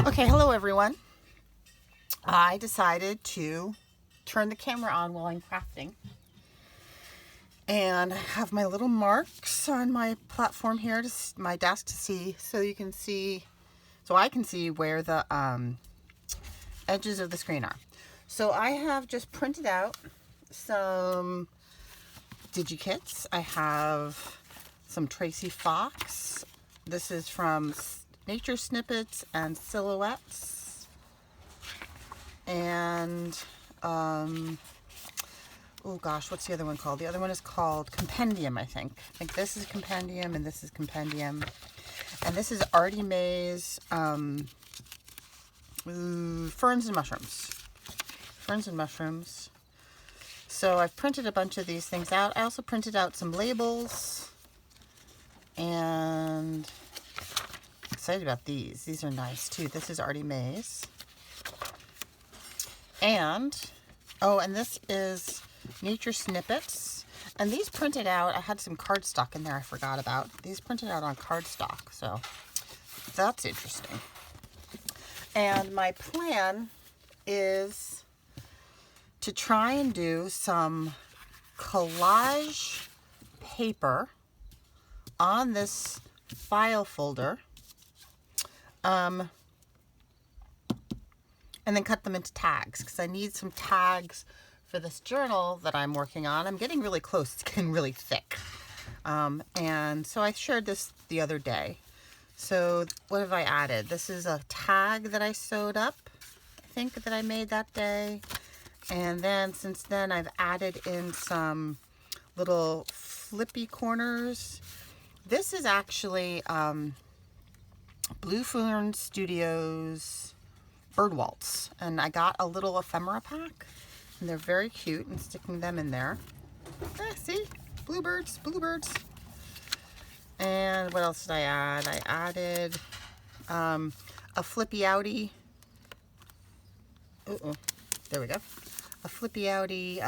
Okay, hello everyone. I decided to turn the camera on while I'm crafting. And I have my little marks on my platform here, to my desk, to see, so you can see, so I can see where the edges of the screen are. So I have just printed out some DigiKits. I have some Tracy Fox. This is from Nature Snippets and Silhouettes. And oh gosh, what's the other one called? The other one is called Compendium, I think. I think this is Compendium and this is Compendium. And this is Artie Mae's Ferns and Mushrooms. Ferns and Mushrooms. So I've printed a bunch of these things out. I also printed out some labels. And I'm excited about these. These are nice too. This is Artie Mae's. And, oh, and this is Nature Snippets. And these printed out, I had some cardstock in there I forgot about. These printed out on cardstock, so that's interesting. And my plan is to try and do some collage paper on this file folder. And then cut them into tags, because I need some tags for this journal that I'm working on. I'm getting really close. It's getting really thick. And so I shared this the other day. So what have I added? This is a tag that I sewed up, I think, that I made that day. And then since then I've added in some little flippy corners. This is actually Blue Fern Studios Bird Waltz, and I got a little ephemera pack, and they're very cute, and sticking them in there. See, bluebirds. And what else did I add? I added a flippy outie. There we go. A flippy outie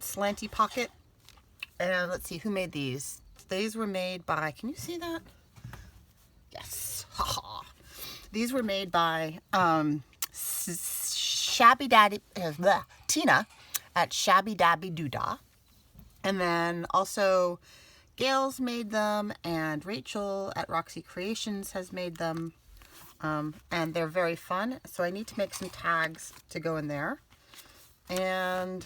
slanty pocket. And let's see, who made these? These were made by, can you see that? Yes. Haha. These were made by Shabby Daddy Tina at Shabby Dabby Doodah, and then also Gail's made them, and Rachel at Roxy Creations has made them, and they're very fun. So I need to make some tags to go in there. And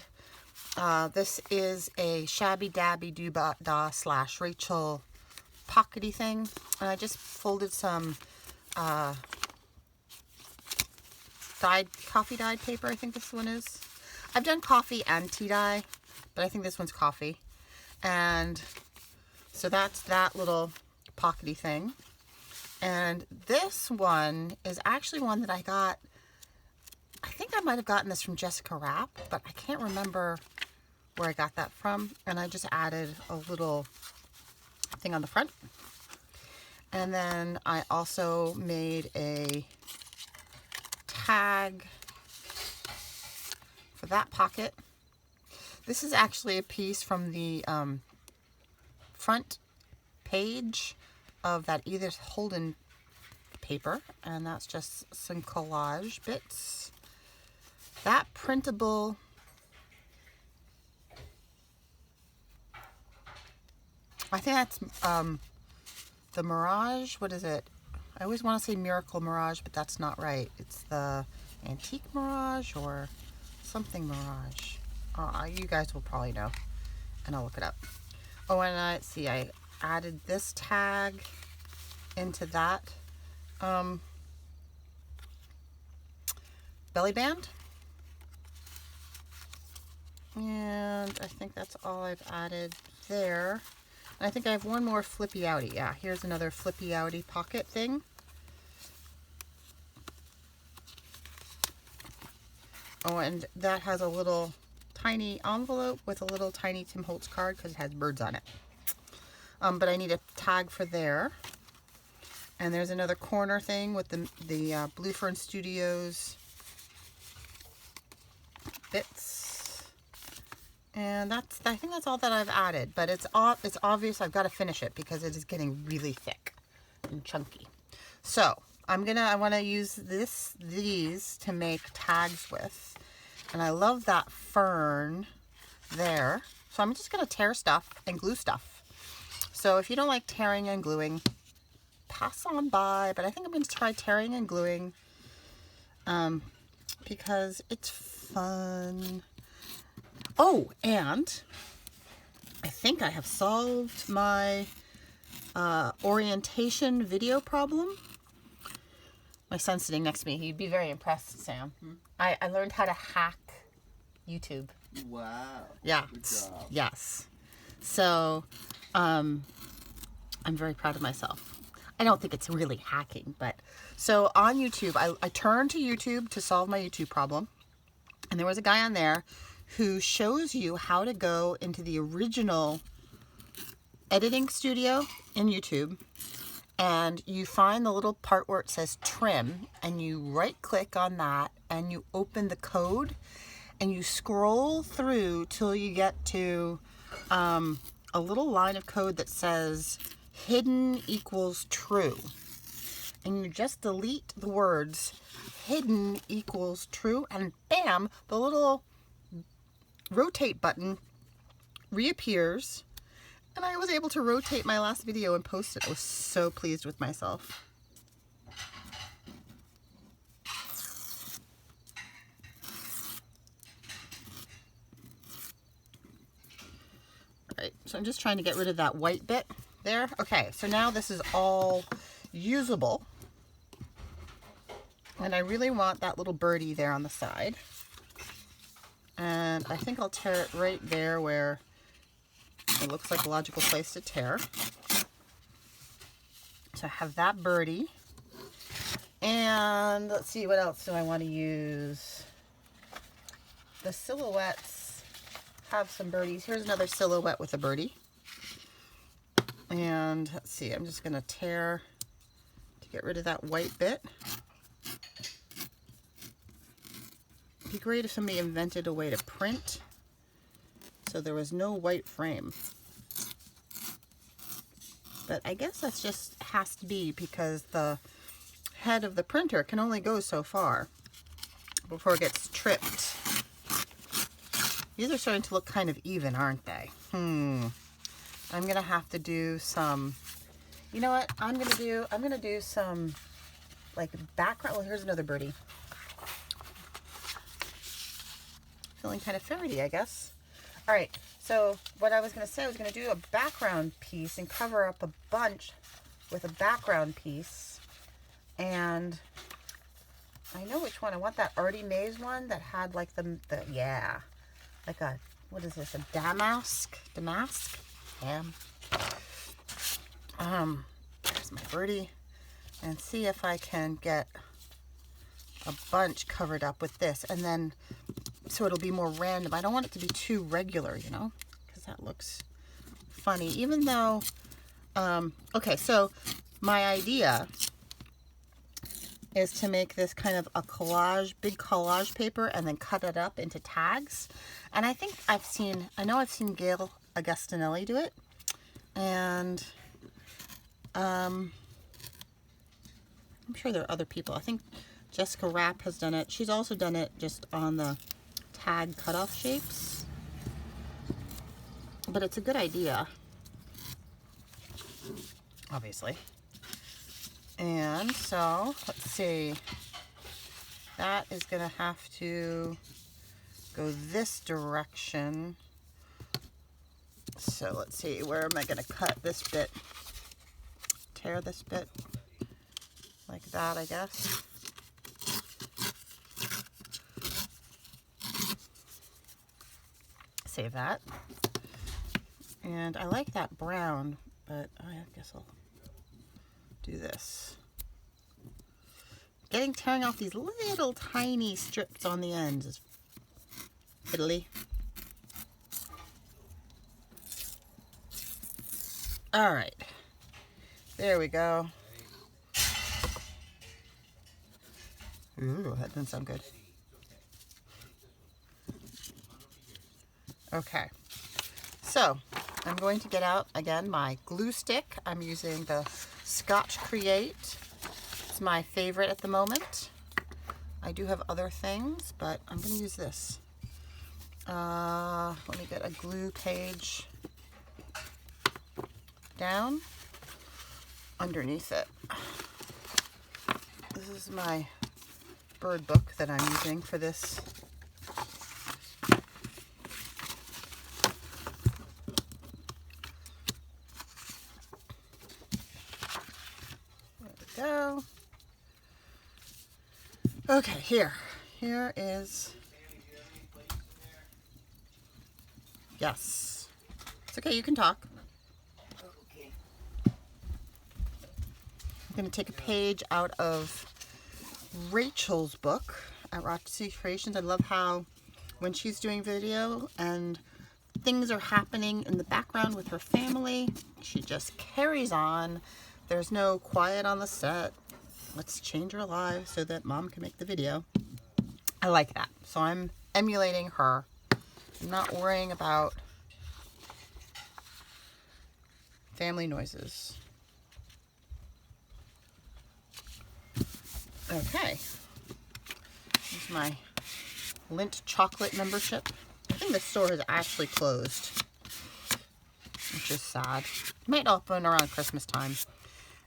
this is a Shabby Dabby Doodah / Rachel pockety thing, and I just folded some coffee dyed paper. I think this one is. I've done coffee and tea dye, but I think this one's coffee. And so that's that little pockety thing. And this one is actually one that I got, I think I might have gotten this from Jessica Rapp, but I can't remember where I got that from. And I just added a little thing on the front. And then I also made a tag for that pocket. This is actually a piece from the front page of that Edith Holden paper, and that's just some collage bits. That printable, I think that's the Mirage. What is it? I always want to say Miracle Mirage, but that's not right. It's the Antique Mirage or something Mirage. You guys will probably know, and I'll look it up. Oh, and let's see, I added this tag into that belly band. And I think that's all I've added there. And I think I have one more flippy outie. Yeah, here's another flippy outie pocket thing. Oh, and that has a little tiny envelope with a little tiny Tim Holtz card because it has birds on it. But I need a tag for there. And there's another corner thing with the Blue Fern Studios bits. And I think that's all that I've added, but it's obvious I've got to finish it because it is getting really thick and chunky. So I want to use these to make tags with. And I love that fern there. So I'm just going to tear stuff and glue stuff. So if you don't like tearing and gluing, pass on by. But I think I'm going to try tearing and gluing because it's fun. Oh, and I think I have solved my orientation video problem. My son's sitting next to me. He'd be very impressed, Sam. I learned how to hack YouTube. Wow. Yeah. Good job. Yes. So I'm very proud of myself. I don't think it's really hacking, but so on YouTube, I turned to YouTube to solve my YouTube problem. And there was a guy on there who shows you how to go into the original editing studio in YouTube. And you find the little part where it says trim, and you right click on that and you open the code and you scroll through till you get to a little line of code that says hidden equals true. And you just delete the words hidden equals true, and bam, the little rotate button reappears. And I was able to rotate my last video and post it. I was so pleased with myself. All right, so I'm just trying to get rid of that white bit there. Okay, so now this is all usable. And I really want that little birdie there on the side. And I think I'll tear it right there where it looks like a logical place to tear. So I have that birdie. And let's see, what else do I want to use? The silhouettes have some birdies. Here's another silhouette with a birdie. And let's see, I'm just going to tear to get rid of that white bit. It'd be great if somebody invented a way to print so there was no white frame. But I guess that's just has to be because the head of the printer can only go so far before it gets tripped. These are starting to look kind of even, aren't they? I'm gonna have to do some, you know what I'm gonna do some like background. Well, here's another birdie. Feeling kind of ferrety, I guess. All right, so what I was going to say, I was going to do a background piece and cover up a bunch with a background piece. And I know which one. I want that Artie Mays one that had like yeah, like a, what is this, a damask? Damn. There's my birdie. And see if I can get a bunch covered up with this. And then so it'll be more random. I don't want it to be too regular, you know, because that looks funny. Even though, okay, so my idea is to make this kind of a collage, big collage paper, and then cut it up into tags. And I think I've seen Gail Augustinelli do it. And I'm sure there are other people. I think Jessica Rapp has done it. She's also done it just on the tag cutoff shapes, but it's a good idea, obviously. And so let's see, that is gonna have to go this direction. So let's see, where am I gonna cut this bit, tear this bit like that, I guess. Save that. And I like that brown, but I guess I'll do this. Tearing off these little tiny strips on the ends is fiddly. All right, there we go. Ooh, that didn't sound good. Okay, so I'm going to get out again my glue stick. I'm using the Scotch Create is my favorite at the moment. I do have other things, but I'm going to use this. Let me get a glue page down underneath it. This is my bird book that I'm using for this. There we go. Okay, here is, yes, it's okay, you can talk. Okay. I'm going to take a page out of Rachel's book at Roxy Creations. I love how when she's doing video and things are happening in the background with her family, she just carries on. There's no quiet on the set. Let's change our lives so that mom can make the video. I like that. So I'm emulating her. I'm not worrying about family noises. Okay. Here's my Lindt chocolate membership. I think the store has actually closed, which is sad. It might open around Christmas time.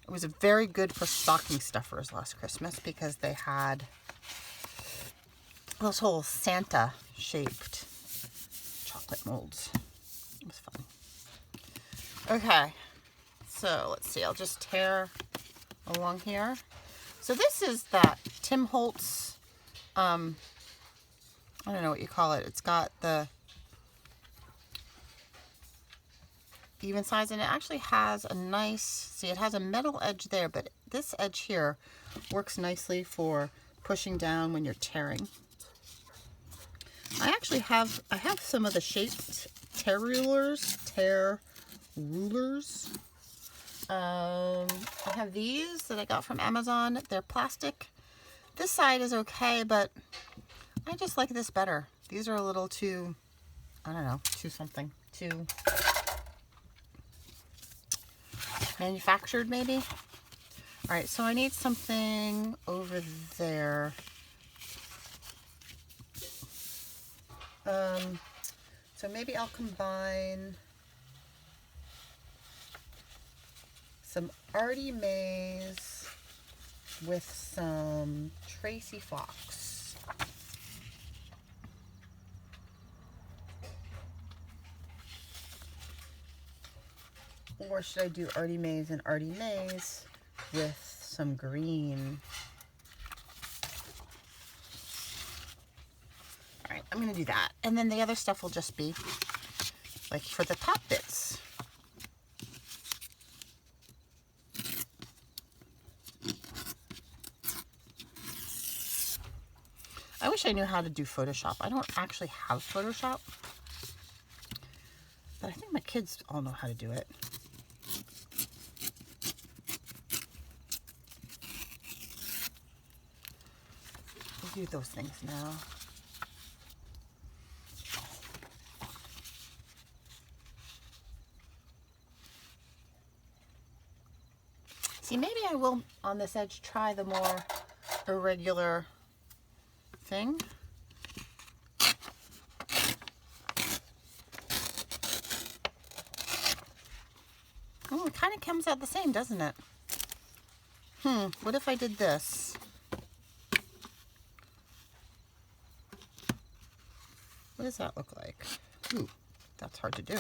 It was very good for stocking stuffers last Christmas because they had those whole Santa shaped chocolate molds. It was fun. Okay, so let's see, I'll just tear along here. So this is that Tim Holtz, I don't know what you call it. It's got the even size, and it actually has a nice, see, it has a metal edge there, but this edge here works nicely for pushing down when you're tearing. I have some of the shaped tear rulers. I have these that I got from Amazon. They're plastic. This side is okay, but I just like this better. These are a little too, I don't know, too something, too manufactured maybe. All right, so I need something over there. So maybe I'll combine some Artie Mays with some Tracy Fox. Or should I do Artie Mays and Artie Mays with some green? All right, I'm gonna do that. And then the other stuff will just be like for the top bits. I wish I knew how to do Photoshop. I don't actually have Photoshop, but I think my kids all know how to do it. We'll do those things now. See, maybe I will, on this edge, try the more irregular thing. Oh, it kind of comes out the same, doesn't it? What if I did this? What does that look like? Ooh, that's hard to do.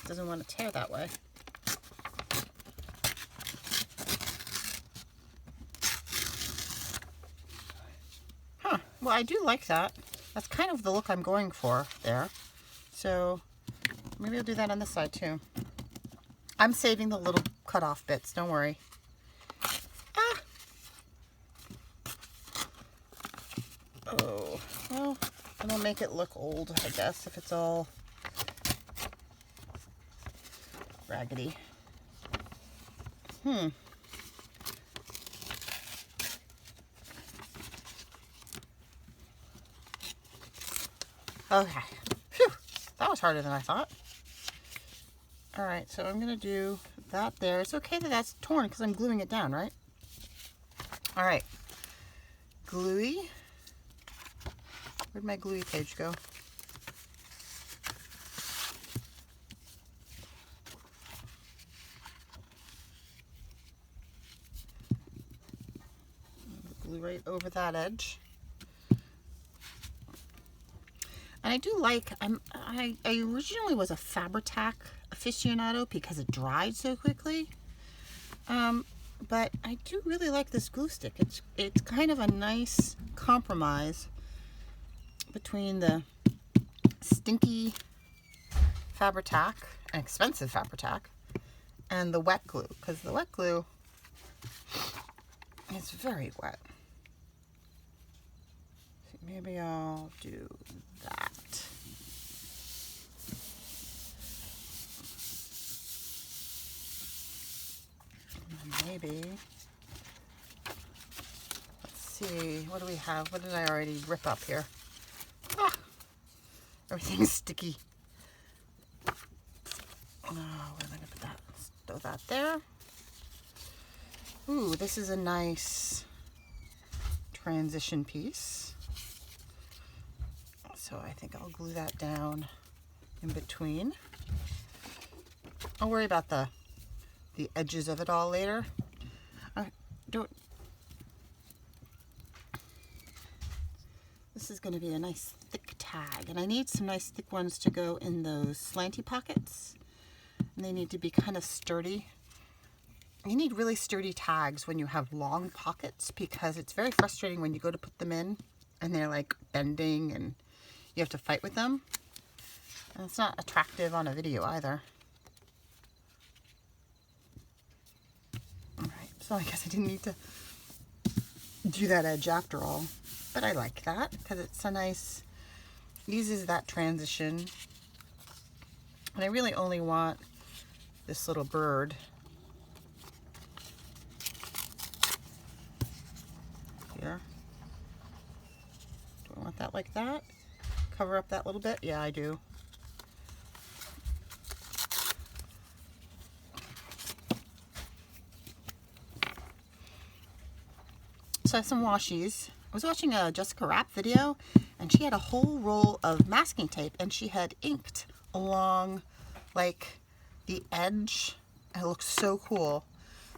Doesn't want to tear that way. Well, I do like that. That's kind of the look I'm going for there. So maybe I'll do that on this side too. I'm saving the little cut off bits, don't worry. Oh, well, it'll make it look old, I guess, if it's all raggedy. Okay. Phew. that was harder than I thought. All right, so I'm gonna do that there. It's okay that that's torn because I'm gluing it down, right? All right, gluey. Where'd my gluey page go? Glue right over that edge. And I do like, I originally was a Fabri-Tac aficionado because it dried so quickly. But I do really like this glue stick. It's kind of a nice compromise between the stinky Fabri-Tac, an expensive Fabri-Tac, and the wet glue, because the wet glue is very wet. So maybe I'll do that. And maybe, let's see, what do we have? What did I already rip up here? Ah, everything's sticky. Oh, where am I gonna put that? Let's throw that there. Ooh, this is a nice transition piece. So I think I'll glue that down in between. I'll worry about the edges of it all later. This is going to be a nice thick tag, and I need some nice thick ones to go in those slanty pockets, and they need to be kind of sturdy. You need really sturdy tags when you have long pockets, because it's very frustrating when you go to put them in and they're like bending and you have to fight with them, and it's not attractive on a video either. All right, so I guess I didn't need to do that edge after all, but I like that because it's a nice, eases that transition. And I really only want this little bird here. Do I want that like that? Cover up that little bit? Yeah, I do. So I have some washies. I was watching a Jessica Rapp video, and she had a whole roll of masking tape, and she had inked along like the edge. It looks so cool.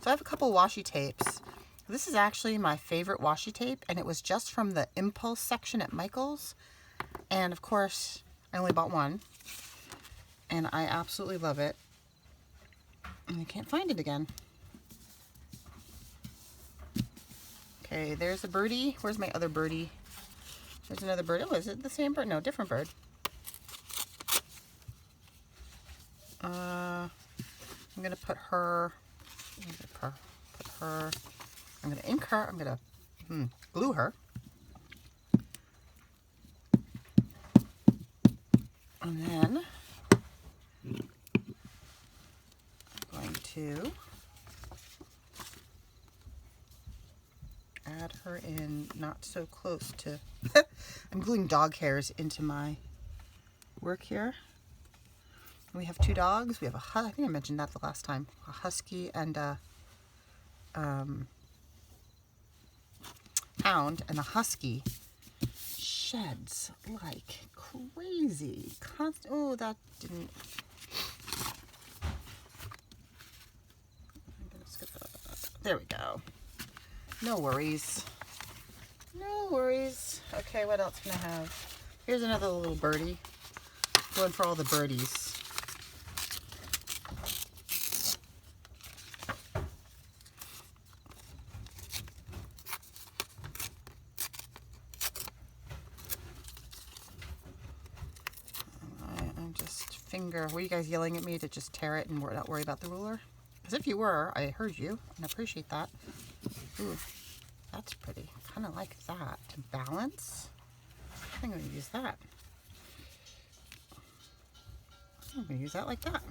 So I have a couple washi tapes. This is actually my favorite washi tape, and it was just from the impulse section at Michael's. And of course, I only bought one, and I absolutely love it. And I can't find it again. Okay, there's a birdie. Where's my other birdie? There's another bird. Oh, is it the same bird? No, different bird. I'm gonna put her. I'm gonna ink her. I'm gonna glue her. And then I'm going to add her in not so close to, I'm gluing dog hairs into my work here. We have two dogs. We have I think I mentioned that the last time, a husky and a hound, and the husky sheds like crazy. Oh, that didn't. There we go. No worries. No worries. Okay, what else can I have? Here's another little birdie. Going for all the birdies. I'm just finger. Were you guys yelling at me to just tear it and not worry about the ruler? Because if you were, I heard you and I appreciate that. Ooh, that's pretty. Kind of like that to balance. I think I'm going to use that. I'm going to use that like that.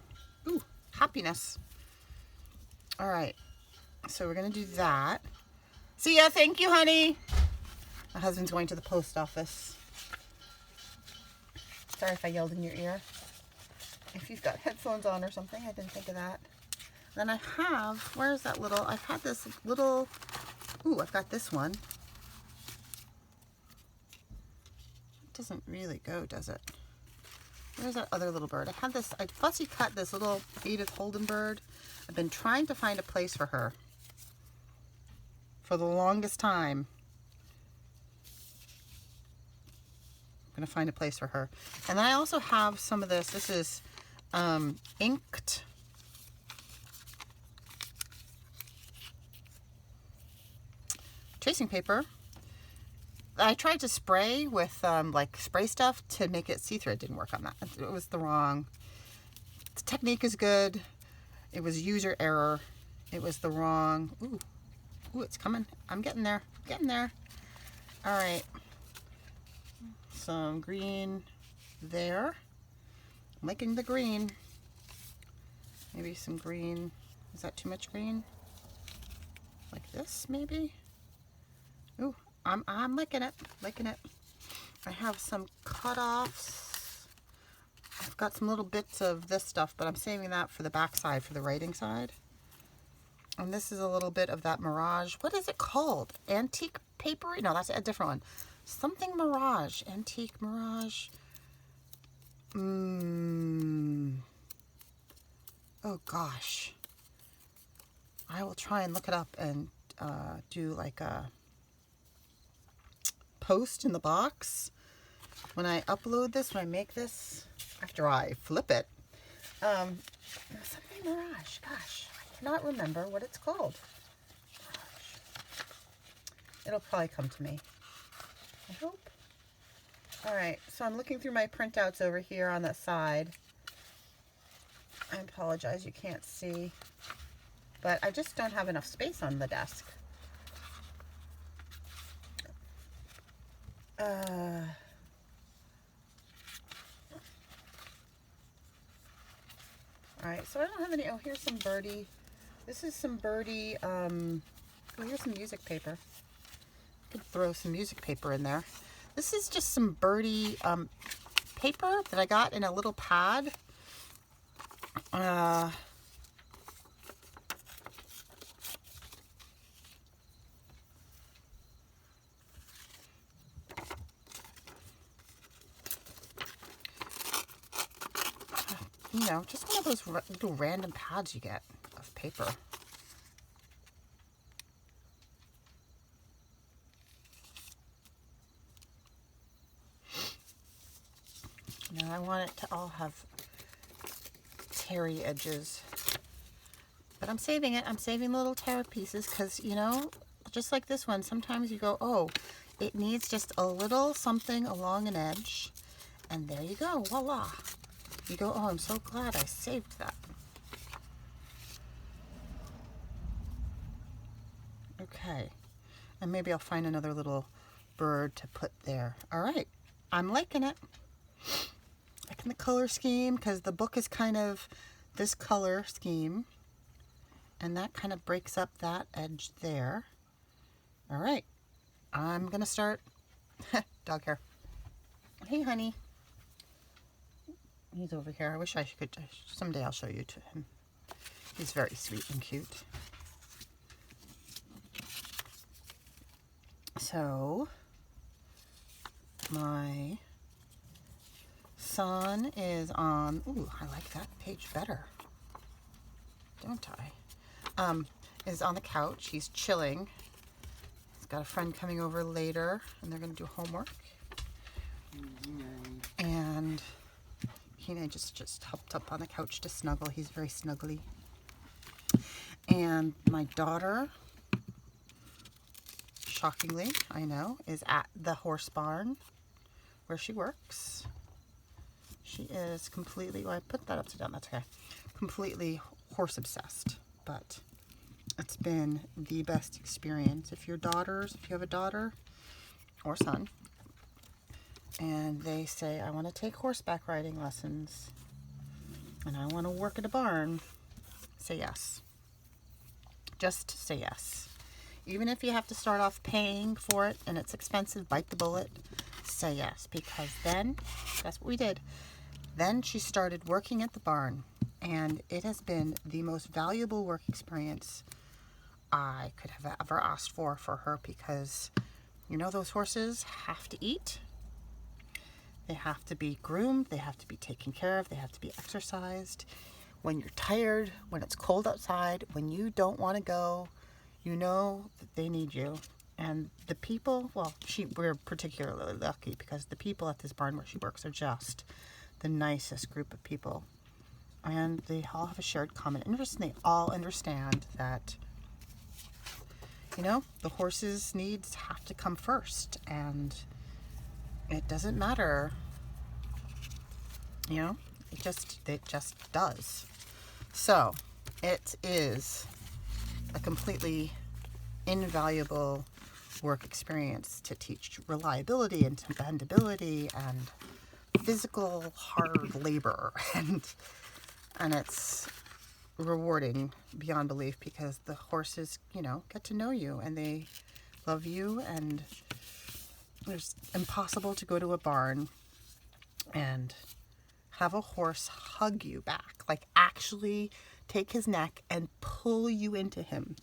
Ooh, happiness. All right, so we're going to do that. See ya. Thank you, honey. My husband's going to the post office. Sorry if I yelled in your ear. if you've got headphones on or something. I didn't think of that. Then I have, where's that little, I've had this little, ooh, I've got this one. It doesn't really go, does it? Where's that other little bird? I had this, I fussy cut this little Edith Holden bird. I've been trying to find a place for her for the longest time. I'm gonna find a place for her. And then I also have some of this. This is inked tracing paper. I tried to spray with like spray stuff to make it see-through. It didn't work on that. It was the wrong. The technique is good. It was user error. It was the wrong. Ooh, ooh, it's coming. I'm getting there. Getting there. All right. Some green there. I'm liking the green. Maybe some green. Is that too much green? Like this, maybe? Ooh, I'm liking it. Liking it. I have some cut-offs. I've got some little bits of this stuff, but I'm saving that for the back side, for the writing side. And this is a little bit of that Mirage. What is it called? Antique paper? No, that's a different one. Something Mirage. Antique Mirage. Oh gosh. I will try and look it up and do like a post in the box when I upload this, when I make this, after I flip it. Something Mirage. Gosh, I cannot remember what it's called. Mirage. It'll probably come to me, I hope. All right, so I'm looking through my printouts over here on that side. I apologize, you can't see, but I just don't have enough space on the desk. All right, so I don't have any. Oh, here's some birdie. This is some birdie. Oh, here's some music paper. I could throw some music paper in there. This is just some birdie paper that I got in a little pad. You know, just one of those little random pads you get of paper. Now I want it to all have terry edges. But I'm saving it. I'm saving the little tear pieces because, you know, just like this one, sometimes you go, oh, it needs just a little something along an edge. And there you go. Voila. You go, oh, I'm so glad I saved that. Okay. And maybe I'll find another little bird to put there. All right. I'm liking it. Liking the color scheme because the book is kind of this color scheme. And that kind of breaks up that edge there. All right. I'm going to start. Dog hair. Hey, honey. He's over here. I wish I could. Someday I'll show you to him. He's very sweet and cute. So, my son is on. Ooh, I like that page better. Don't I? Is on the couch. He's chilling. He's got a friend coming over later, and they're going to do homework. And he just hopped up on the couch to snuggle. He's very snuggly. And my daughter, shockingly, I know, is at the horse barn where she works. She is completely, well, I put that upside down, that's okay. Completely horse obsessed, but it's been the best experience. If you have a daughter or son, and they say, I want to take horseback riding lessons, and I want to work at a barn, say yes. Just say yes. Even if you have to start off paying for it and it's expensive, bite the bullet, say yes. Because then, that's what we did. Then she started working at the barn, and it has been the most valuable work experience I could have ever asked for her, because you know those horses have to eat, they have to be groomed, they have to be taken care of, they have to be exercised. When you're tired, when it's cold outside, when you don't want to go, you know that they need you. And the people, well, we're particularly lucky because the people at this barn where she works are just the nicest group of people. And they all have a shared common interest, and they all understand that, you know, the horses' needs have to come first. And it doesn't matter, you know, it just does. So it is a completely invaluable work experience to teach reliability and dependability and physical hard labor, and it's rewarding beyond belief because the horses, you know, get to know you and they love you, and it's impossible to go to a barn and have a horse hug you back, like actually take his neck and pull you into him.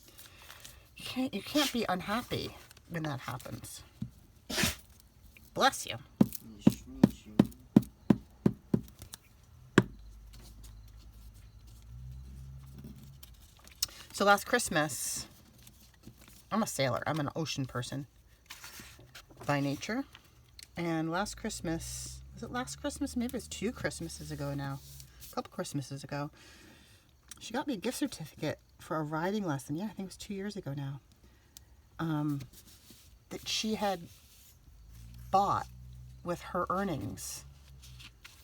You can't be unhappy when that happens. Bless you. So last Christmas, I'm a sailor. I'm an ocean person by nature. And last Christmas, was it last Christmas? Maybe it was 2 Christmases ago now. A couple Christmases ago. She got me a gift certificate for a riding lesson. Yeah, I think it was 2 years ago now. That she had bought with her earnings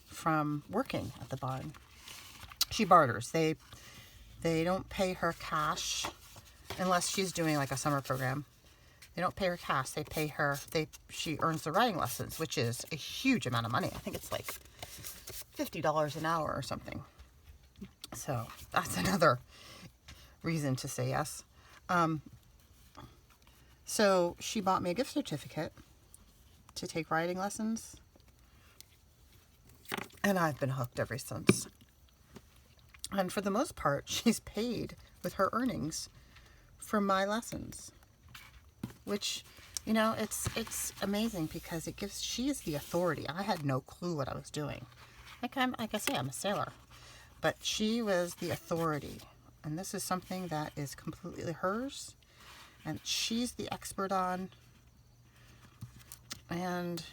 from working at the barn. She barters. They don't pay her cash unless she's doing like a summer program. They don't pay her cash. They pay her. She earns the riding lessons, which is a huge amount of money. I think it's like $50 an hour or something. So that's another reason to say yes. So she bought me a gift certificate to take riding lessons, and I've been hooked ever since. And for the most part, she's paid with her earnings for my lessons, which, you know, it's amazing because she is the authority. I had no clue what I was doing. Like I say, I'm a sailor, but she was the authority, and this is something that is completely hers, and she's the expert on, and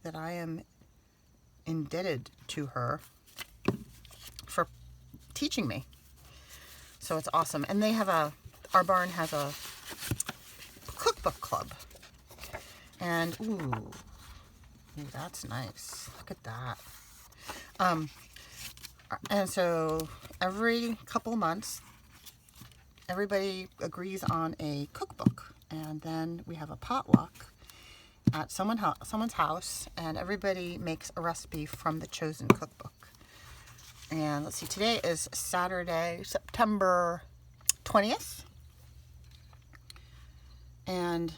that I am indebted to her for teaching me. So it's awesome. And our barn has a cookbook club. And ooh, that's nice. Look at that. And so every couple months, everybody agrees on a cookbook, and then we have a potluck at someone's house, and everybody makes a recipe from the chosen cookbook. And let's see, today is Saturday, September 20th. And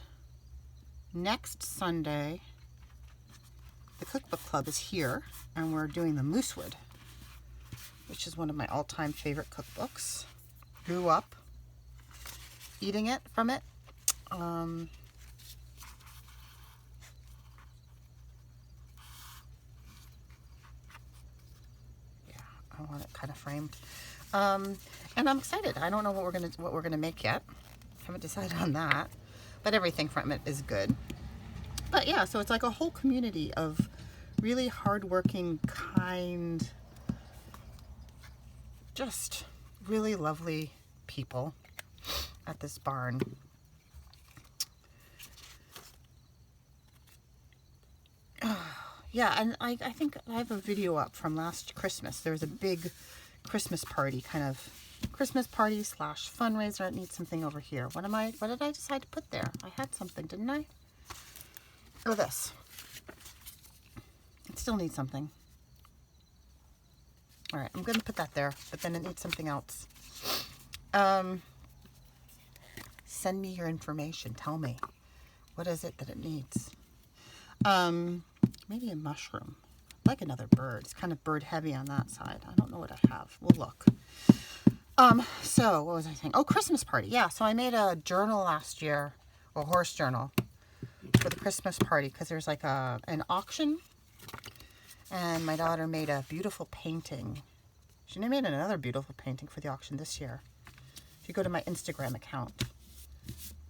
next Sunday, the cookbook club is here, and we're doing the Moosewood, which is one of my all-time favorite cookbooks. Grew up eating it from it. I want it kind of framed. And I'm excited. I don't know what we're gonna make yet. Haven't decided on that. But everything from it is good. But yeah, so it's like a whole community of really hardworking, kind, just really lovely people at this barn. Yeah, and I think I have a video up from last Christmas. There was a big Christmas party, kind of Christmas party / fundraiser. It needs something over here. What did I decide to put there? I had something, didn't I? Oh, this. It still needs something. All right, I'm going to put that there, but then it needs something else. Send me your information. Tell me. What is it that it needs? Maybe a mushroom. like another bird. It's kind of bird heavy on that side. I don't know what I have. We'll look. So what was I saying? Oh, Christmas party. Yeah, so I made a journal last year, a horse journal for the Christmas party because there's like an auction, and my daughter made a beautiful painting. She made another beautiful painting for the auction this year. If you go to my Instagram account,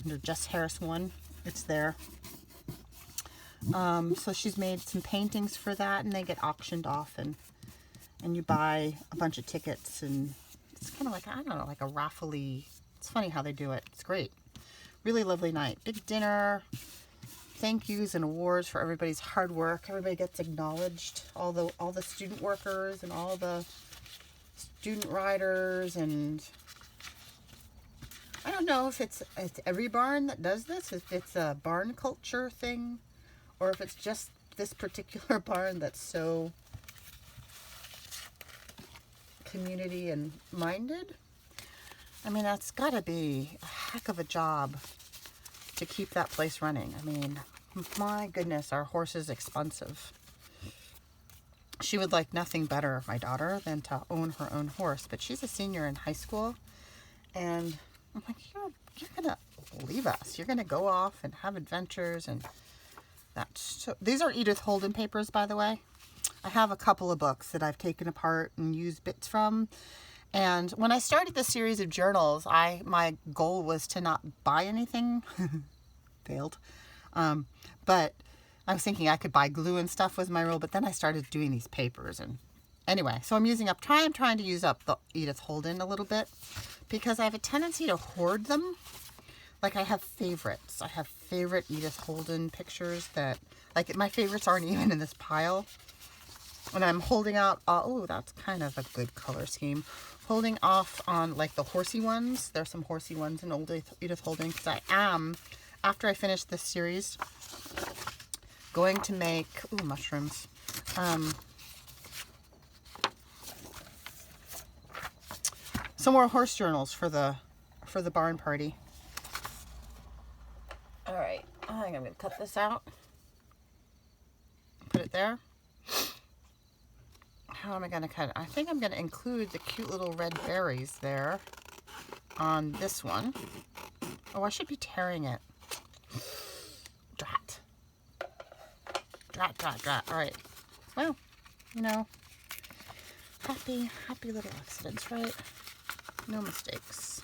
under Jess Harris 1, it's there. So she's made some paintings for that, and they get auctioned off, and you buy a bunch of tickets, and it's kind of like, I don't know, like a raffle-y. It's funny how they do it. It's great. Really lovely night. Big dinner. Thank yous and awards for everybody's hard work. Everybody gets acknowledged. All the student workers and all the student riders, and I don't know if it's every barn that does this, if it's a barn culture thing, or if it's just this particular barn that's so community and minded. I mean, that's got to be a heck of a job to keep that place running. I mean, my goodness, our horse is expensive. She would like nothing better, my daughter, than to own her own horse, but she's a senior in high school, and I'm like, you're gonna leave us. You're gonna go off and have adventures, and that's so. These are Edith Holden papers, by the way. I have a couple of books that I've taken apart and used bits from. And when I started this series of journals, my goal was to not buy anything. Failed. But I was thinking I could buy glue and stuff was my rule, but then I started doing these papers. And anyway, so I'm trying to use up the Edith Holden a little bit, because I have a tendency to hoard them. Like, I have favorites. I have favorite Edith Holden pictures that, like, my favorites aren't even in this pile. And I'm holding out, oh, that's kind of a good color scheme. Holding off on, like, the horsey ones. There's some horsey ones in old Edith Holden, because I am, after I finish this series, going to make, ooh, mushrooms. Some more horse journals for the barn party. All right, I think I'm going to cut this out. Put it there. How am I going to cut it? I think I'm going to include the cute little red berries there on this one. Oh, I should be tearing it. Drat. Drat, drat, drat. All right. Well, you know, happy little accidents, right? No mistakes.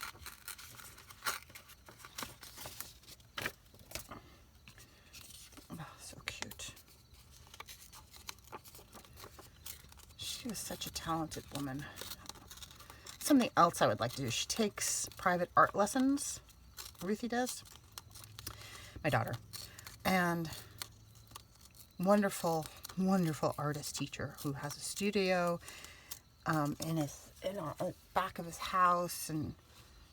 Oh, so cute. She was such a talented woman. Something else I would like to do. She takes private art lessons. Ruthie does. My daughter. And wonderful, wonderful artist teacher who has a studio in the back of his house, and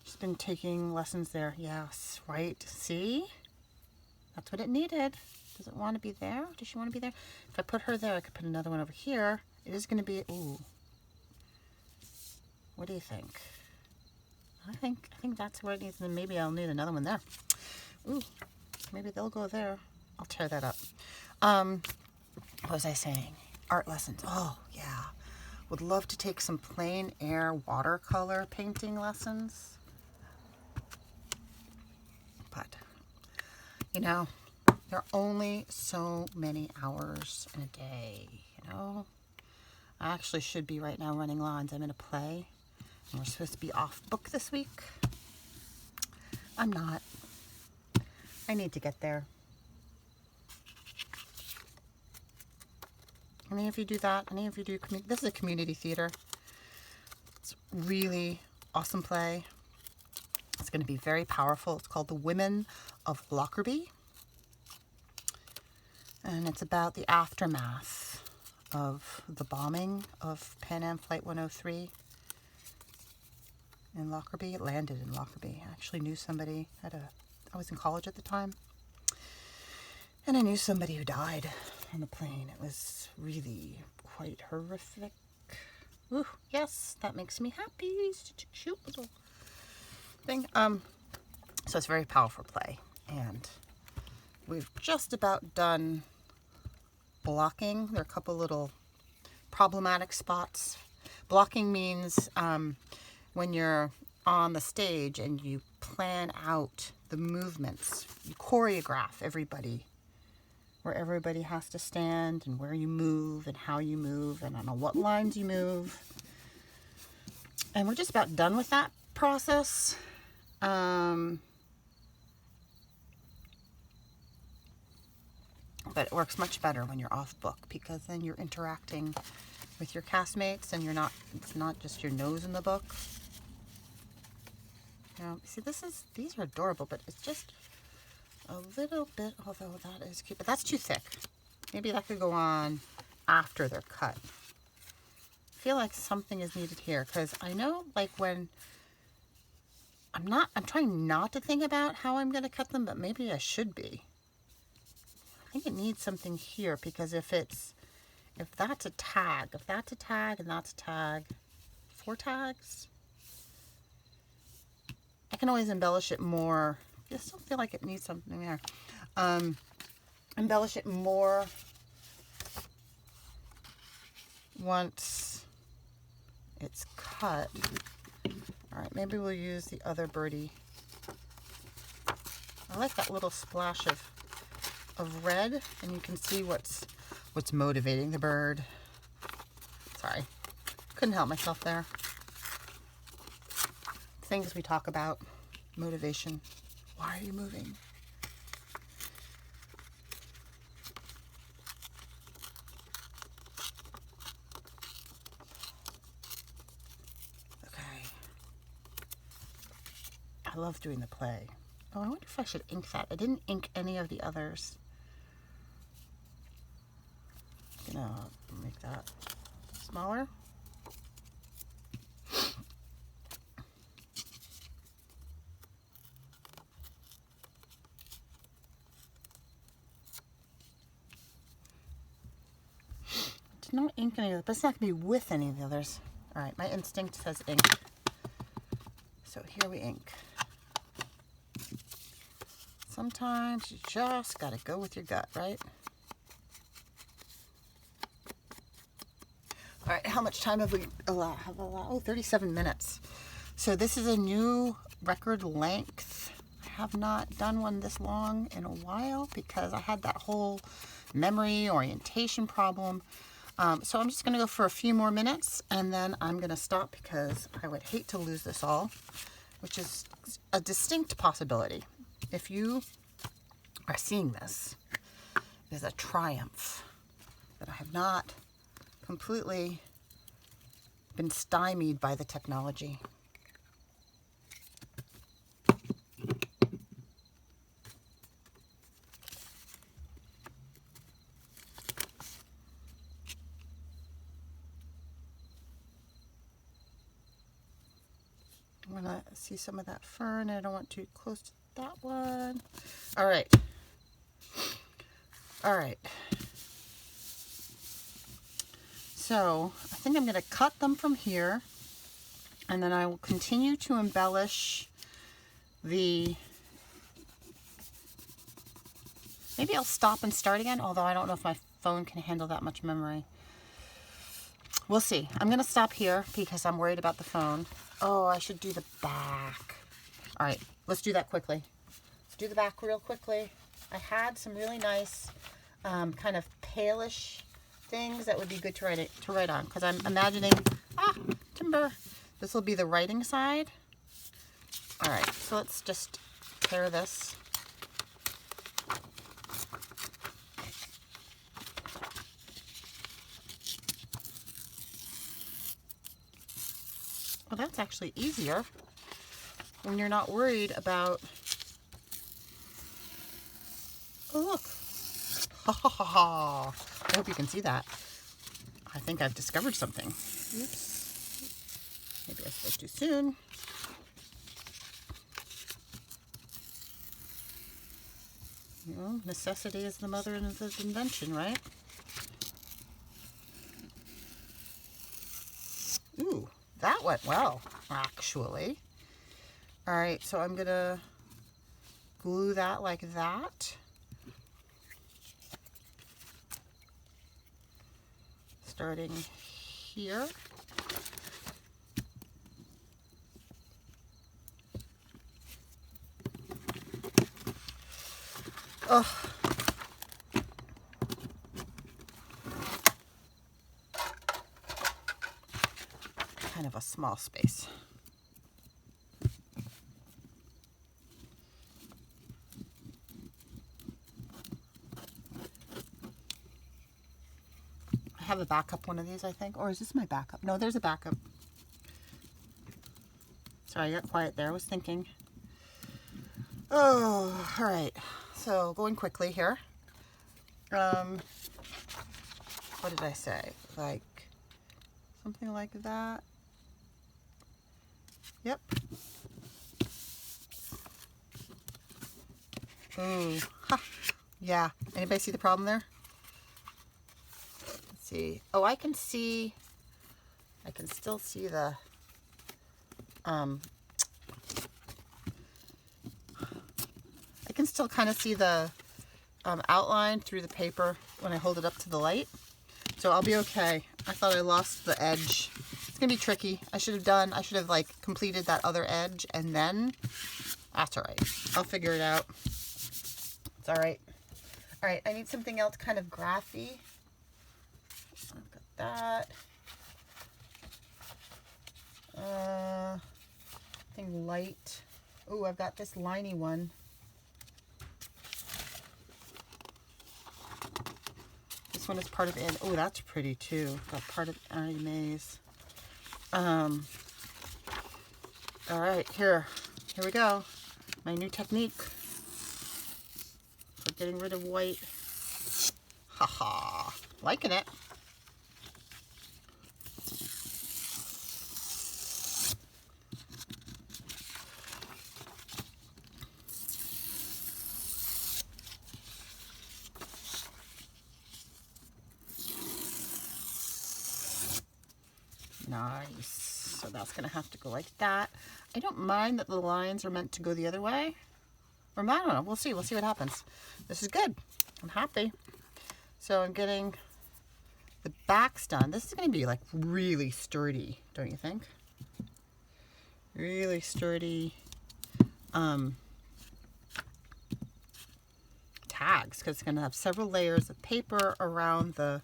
she's been taking lessons there. Yes, right. See? That's what it needed. Does it want to be there? Does she want to be there? If I put her there, I could put another one over here. It is going to be, ooh. What do you think? I think that's where it needs, and maybe I'll need another one there. Ooh, maybe they'll go there. I'll tear that up. What was I saying? Art lessons. Oh, yeah. Would love to take some plein air watercolor painting lessons. But, you know, there are only so many hours in a day, you know? I actually should be right now running lawns. I'm in a play, and we're supposed to be off book this week. I'm not. I need to get there. Any of you do that? Any of you do? This is a community theater. It's really awesome play. It's going to be very powerful. It's called The Women of Lockerbie. And it's about the aftermath of the bombing of Pan Am Flight 103 in Lockerbie. It landed in Lockerbie. I actually knew somebody I was in college at the time. And I knew somebody who died on the plane. It was really quite horrific. Ooh, yes, that makes me happy. Such a cute little thing. So it's a very powerful play, and we've just about done blocking. There are a couple little problematic spots. Blocking means when you're on the stage and you plan out the movements, you choreograph everybody, where everybody has to stand and where you move and how you move and on what lines you move. And we're just about done with that process. But it works much better when you're off book, because then you're interacting with your castmates and it's not just your nose in the book. You know, see, these are adorable, but it's just a little bit, although that is cute, but that's too thick. Maybe that could go on after they're cut. I feel like something is needed here, because I know, like, when I'm trying not to think about how I'm going to cut them, but maybe I should be. I think it needs something here, because if that's a tag, and that's a tag, 4 tags, I can always embellish it more. I still feel like it needs something there. Embellish it more once it's cut. All right, maybe we'll use the other birdie. I like that little splash of red, and you can see what's motivating the bird. Sorry, couldn't help myself there. Things we talk about, motivation. Why are you moving? Okay. I love doing the play. Oh, I wonder if I should ink that. I didn't ink any of the others. I'm gonna make that smaller. Did not ink any of it, but it's not gonna be with any of the others. All right, my instinct says ink. So here we ink. Sometimes you just gotta go with your gut, right? All right, how much time have we allowed? Oh, 37 minutes. So this is a new record length. I have not done one this long in a while, because I had that whole memory orientation problem. So I'm just gonna go for a few more minutes, and then I'm gonna stop, because I would hate to lose this all, which is a distinct possibility. If you are seeing this, it is a triumph that I have not completely been stymied by the technology. I'm gonna see some of that fern. I don't want too close to that one. All right. All right. So I think I'm going to cut them from here, and then I will continue to embellish the, maybe I'll stop and start again, although I don't know if my phone can handle that much memory. We'll see. I'm going to stop here because I'm worried about the phone. Oh, I should do the back. All right, let's do that quickly. Let's do the back real quickly. I had some really nice kind of palish things that would be good to write on, because I'm imagining, timber. This will be the writing side. All right, so let's just tear this. Well, that's actually easier when you're not worried about, oh look, ha ha ha ha. I hope you can see that. I think I've discovered something. Oops. Maybe I spoke too soon. You know, necessity is the mother of invention, right? Ooh, that went well, actually. All right, so I'm gonna glue that like that. starting here. Oh. Kind of a small space. I have a backup one of these, I think. Or is this my backup? No, there's a backup. Sorry, I got quiet there. I was thinking. Oh, all right. So going quickly here. What did I say? Like something like that. Yep. Ooh. Ha. Yeah. Anybody see the problem there? Let's see. Oh, I can see. I can still see the. I can still kind of see the outline through the paper when I hold it up to the light. So I'll be okay. I thought I lost the edge. It's gonna be tricky. I should have like completed that other edge and then, that's all right. I'll figure it out. It's all right. All right, I need something else kind of graphy. I've got that. Something light. Oh, I've got this liney one. This one is part of it. Oh, that's pretty too. Got part of Annie Mae's. All right, here we go. My new technique for getting rid of white. Haha, liking it. Nice. So that's going to have to go like that. I don't mind that the lines are meant to go the other way. Or I don't know. We'll see. We'll see what happens. This is good. I'm happy. So I'm getting the backs done. This is going to be like really sturdy, don't you think? Really sturdy tags, because it's going to have several layers of paper around the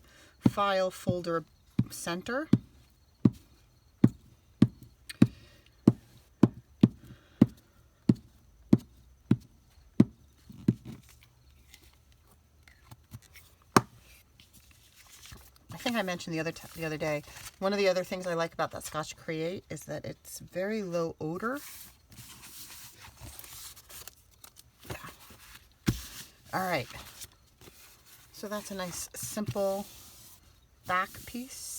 file folder center. I think I mentioned the other day, one of the other things I like about that Scotch Create is that it's very low odor. Yeah. All right. So that's a nice simple back piece.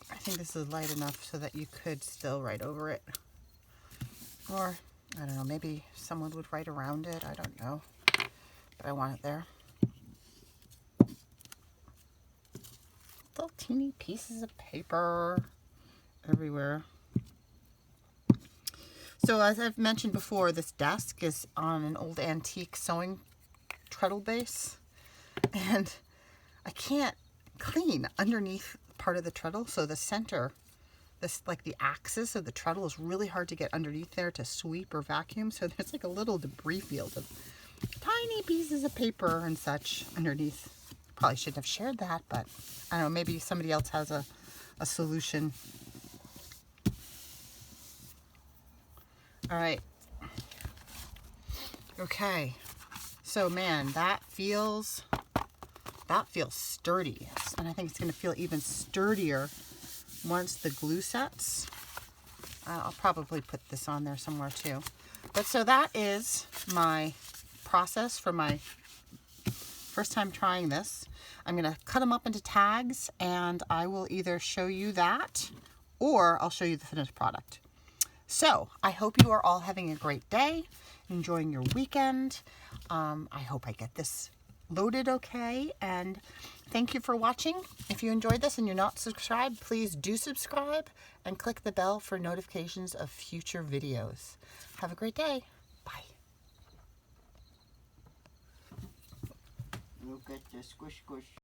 I think this is light enough so that you could still write over it. Or, I don't know, maybe someone would write around it. I don't know. But I want it there. Little teeny pieces of paper everywhere. So as I've mentioned before, this desk is on an old antique sewing treadle base. And I can't clean underneath part of the treadle, so the center, this like the axis of the treadle is really hard to get underneath there to sweep or vacuum, so there's like a little debris field of tiny pieces of paper and such underneath. Probably shouldn't have shared that, but I don't know, maybe somebody else has a solution. All right. Okay, so man, that feels sturdy, and I think it's going to feel even sturdier once the glue sets. I'll probably put this on there somewhere too. But so that is my process for my first time trying this. I'm going to cut them up into tags, and I will either show you that or I'll show you the finished product. So I hope you are all having a great day, enjoying your weekend. I hope I get this loaded okay, and thank you for watching. If you enjoyed this and you're not subscribed, please do subscribe and click the bell for notifications of future videos. Have a great day. Bye. Look at the squish squish.